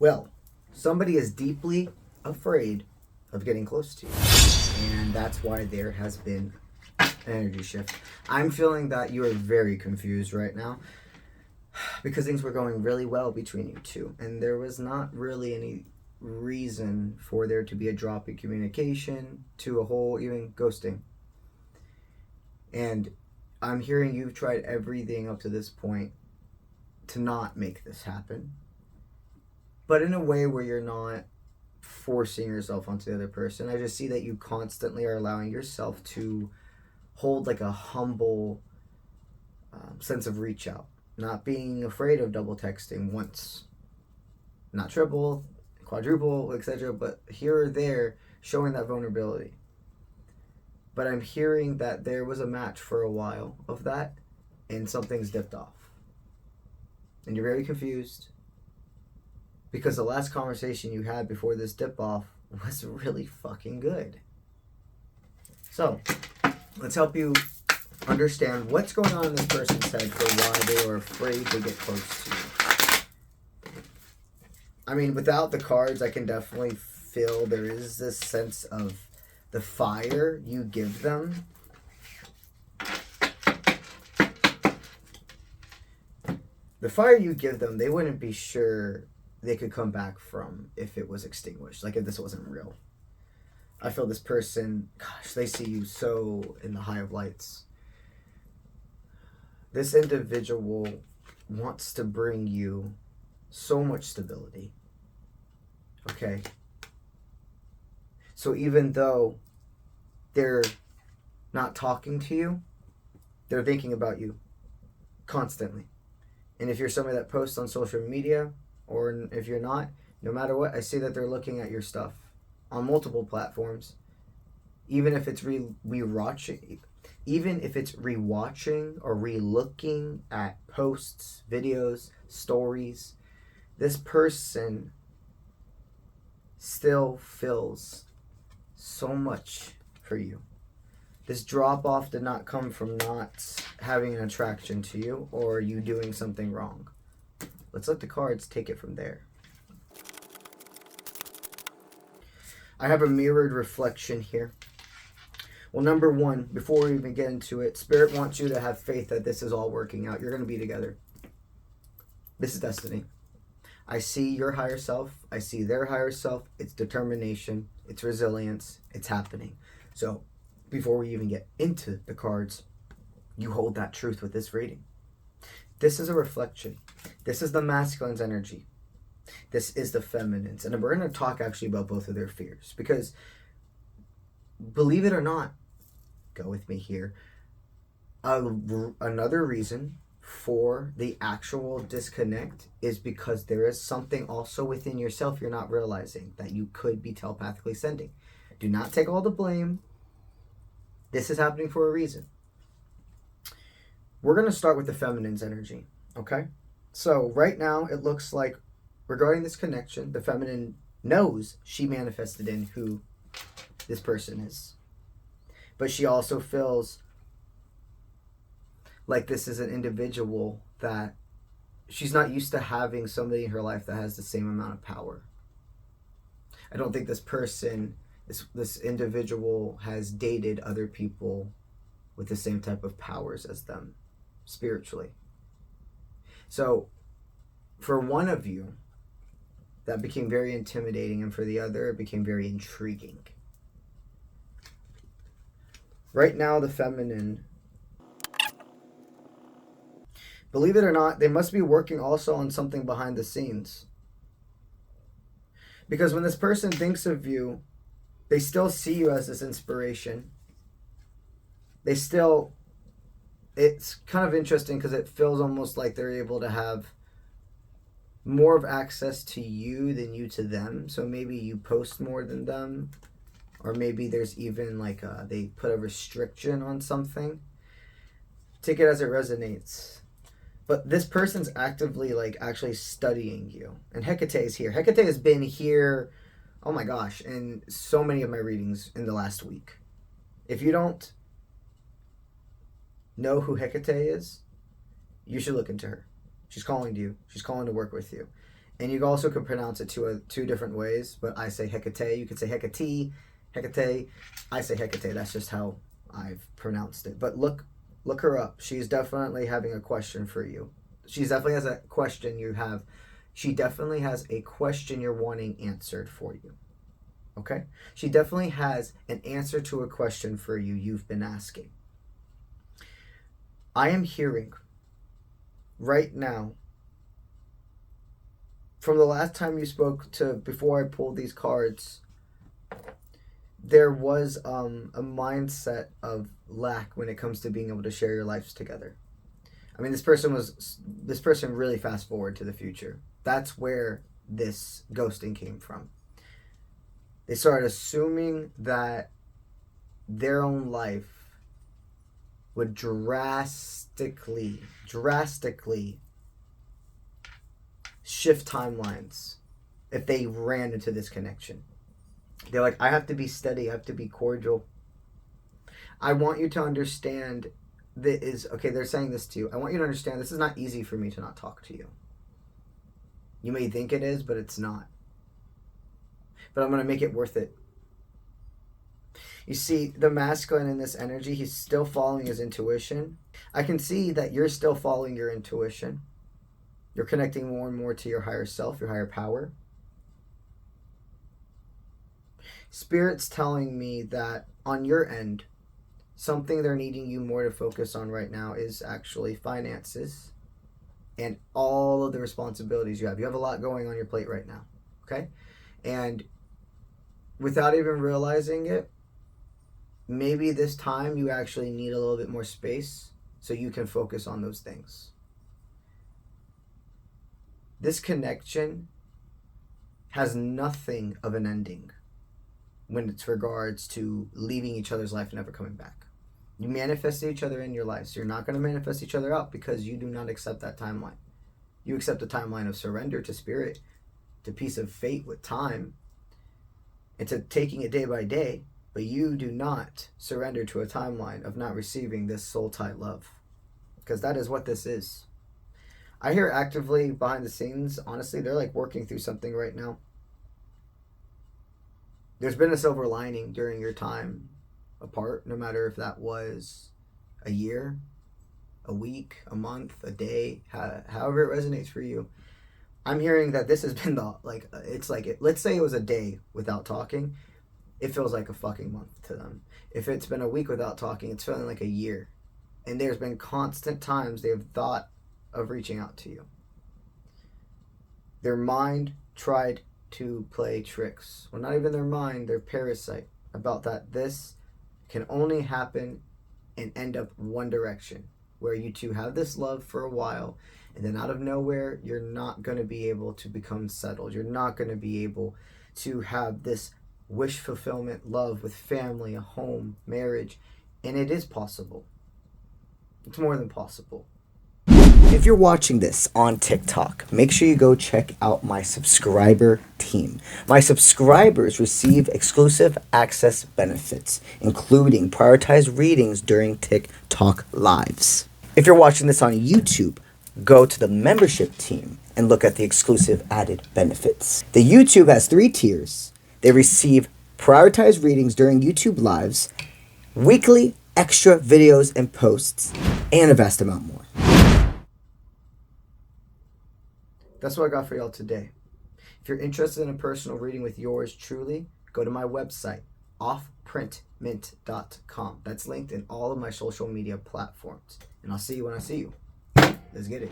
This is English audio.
Well, somebody is deeply afraid of getting close to you. And that's why there has been an energy shift. I'm feeling that you are very confused right now because things were going really well between you two. And there was not really any reason for there to be a drop in communication to a whole even ghosting. And I'm hearing you've tried everything up to this point to not make this happen, but in a way where you're not forcing yourself onto the other person. I just see that you constantly are allowing yourself to hold like a humble sense of reach out, not being afraid of double texting once, not triple, quadruple, etc., but here or there showing that vulnerability. But I'm hearing that there was a match for a while of that and something's dipped off. And you're very confused because the last conversation you had before this dip off was really fucking good. So, let's help you understand what's going on in this person's head for why they are afraid to get close to you. I mean, without the cards, I can definitely feel there is this sense of the fire you give them. The fire you give them, they wouldn't be sure they could come back from if it was extinguished, like if this wasn't real. I feel this person, gosh, they see you so in the high of lights. This individual wants to bring you so much stability. Okay? So even though they're not talking to you, they're thinking about you constantly. And if you're somebody that posts on social media, or if you're not, no matter what, I see that they're looking at your stuff on multiple platforms. Even if it's rewatching or re-looking at posts, videos, stories, this person still feels so much for you. This drop off did not come from not having an attraction to you or you doing something wrong. Let's let the cards take it from there. I have a mirrored reflection here. Well, number one, before we even get into it, Spirit wants you to have faith that this is all working out. You're going to be together. This is destiny. I see your higher self. I see their higher self. It's determination. It's resilience. It's happening. So before we even get into the cards, you hold that truth with this reading. This is a reflection. This is the masculine's energy. This is the feminine's. And we're going to talk actually about both of their fears. Because, believe it or not, go with me here, another reason for the actual disconnect is because there is something also within yourself you're not realizing that you could be telepathically sending. Do not take all the blame. This is happening for a reason. We're going to start with the feminine's energy, okay? So right now it looks like regarding this connection, the feminine knows she manifested in who this person is. But she also feels like this is an individual that she's not used to having somebody in her life that has the same amount of power. I don't think this person, this individual has dated other people with the same type of powers as them spiritually. So for one of you, that became very intimidating, and for the other, it became very intriguing. Right now, the feminine, believe it or not, they must be working also on something behind the scenes. Because when this person thinks of you, they still see you as this inspiration. They still, it's kind of interesting because it feels almost like they're able to have more of access to you than you to them. So maybe you post more than them, or maybe there's even like they put a restriction on something. Take it as it resonates. But this person's actively like actually studying you. And Hecate is here. Hecate has been here, oh my gosh, in so many of my readings in the last week. If you don't know who Hecate is, you should look into her. She's calling to you. She's calling to work with you. And you also could pronounce it two different ways, but I say Hecate. You could say Hecate, Hecate. I say Hecate. That's just how I've pronounced it. But look her up. She's definitely having a question for you. She definitely has a question you have. She definitely has a question you're wanting answered for you. Okay? She definitely has an answer to a question for you you've been asking. I am hearing right now, from the last time you spoke to before I pulled these cards, there was a mindset of lack when it comes to being able to share your lives together. I mean, this person really fast forward to the future. That's where this ghosting came from. They started assuming that their own life would drastically shift timelines if they ran into this connection. They're like, I have to be steady, I have to be cordial. I want you to understand they're saying this to you. I want you to understand this is not easy for me to not talk to you. You may think it is, but it's not. But I'm going to make it worth it. You see, the masculine in this energy, he's still following his intuition. I can see that you're still following your intuition. You're connecting more and more to your higher self, your higher power. Spirit's telling me that on your end, something they're needing you more to focus on right now is actually finances and all of the responsibilities you have. You have a lot going on your plate right now, okay? And without even realizing it, maybe this time you actually need a little bit more space so you can focus on those things. This connection has nothing of an ending when it's regards to leaving each other's life and never coming back. You manifest each other in your life, so you're not going to manifest each other out because you do not accept that timeline. You accept the timeline of surrender to spirit, to piece of fate with time, and to taking it day by day, but you do not surrender to a timeline of not receiving this soul-tied love, because that is what this is. I hear actively behind the scenes, honestly, they're like working through something right now. There's been a silver lining during your time apart, no matter if that was a year, a week, a month, a day, however it resonates for you. I'm hearing that this has been let's say it was a day without talking, it feels like a fucking month to them. If it's been a week without talking, it's feeling like a year. And there's been constant times they have thought of reaching out to you. Their mind tried to play tricks. Well, not even their mind, their parasite, about that this can only happen and end up one direction, where you two have this love for a while, and then out of nowhere, you're not going to be able to become settled. You're not going to be able to have this wish fulfillment love with family, a home, marriage, and it is possible. It's more than possible. If you're watching this on TikTok, make sure you go check out my subscriber team. My subscribers receive exclusive access benefits, including prioritized readings during TikTok lives. If you're watching this on YouTube, go to the membership team and look at the exclusive added benefits. The YouTube has 3 tiers. They receive prioritized readings during YouTube lives, weekly extra videos and posts, and a vast amount more. That's what I got for y'all today. If you're interested in a personal reading with yours truly, go to my website, offprintmint.com. That's linked in all of my social media platforms. And I'll see you when I see you. Let's get it.